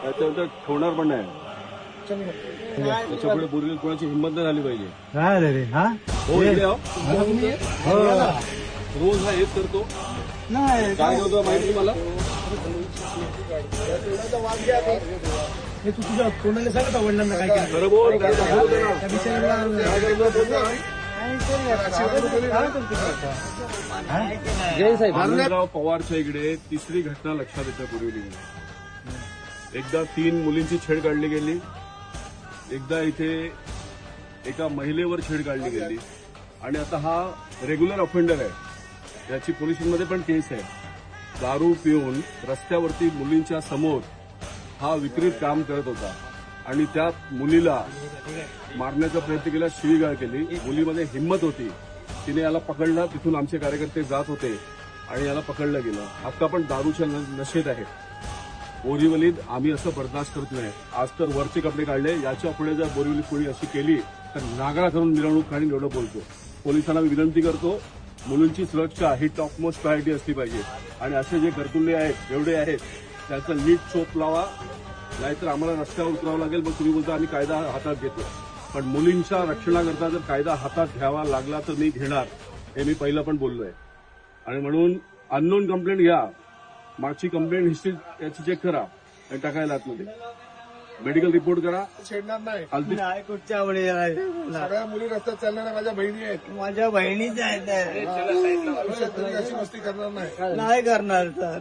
त्याच्यानंतर ठेवणार पण नाही. त्याच्यापुढे बोलली कोणाची हिंमत नाही झाली पाहिजे. हो इकडे आहो. रोज हा हेच करतो. काय होतं माहिती मला. हे तू तुझ्या कोणाला सांगता वडिलांना काय केलं? खरं बोल. आनंदराव पवारच्या इकडे तिसरी घटना लक्षात येते बोरिवली. एकदा 3 मुलींची छेड काढली गेली. एकदा इथे एका महिलेवर छेड काढली गेली. आणि आता हा रेग्युलर ऑफेंडर आहे. याची पोलिसांमध्ये पण केस आहे. दारू पिऊन रस्त्यावरती मुलींच्या समोर हा विकृत काम करत होता. आणि त्या मुलीला मारण्याचा प्रयत्न केला, शिवीगाळ केली. मुलीमध्ये हिंमत होती. तिने याला पकडलं. तिथून आमचे कार्यकर्ते जात होते आणि याला पकडलं गेलं. आता पण दारूच्या नशेत आहे. बोरिवलीत आम्ही असं बर्दाश्त करत नाही. आज तर वरचे कपडे काढले. याच्या पुढे जर बोरिवली कोणी अशी केली तर नागरा करून मिरवणूक काढून एवढं बोलतो. पोलिसांना विनंती करतो, मुलींची सुरक्षा ही टॉपमोस्ट प्रायोरिटी असली पाहिजे. आणि असे जे गरजुल्ले आहेत, जेवढे आहेत, त्याचा नीट शोध लावा. नाहीतर आम्हाला रस्त्यावर उतरावं लागेल. मग तुम्ही बोलता आम्ही कायदा हातात घेतो. पण मुलींच्या रक्षणाकरता जर कायदा हातात घ्यावा लागला तर मी घेणार, हे मी पहिलं पण बोललोय. आणि म्हणून अननोन कंप्लेंट घ्या. मागची कंप्लेंट हिस्ट्री याची चेक करा आणि टाकायला आतमध्ये. मेडिकल रिपोर्ट करा. छेडणार नाही. नाही कुठच्या आवडीला सगळ्या मुली रस्त्यात चालणाऱ्या माझ्या बहिणी आहेत. माझ्या बहिणीच आहेत. अशी मस्ती करणार नाही. नाही करणार तर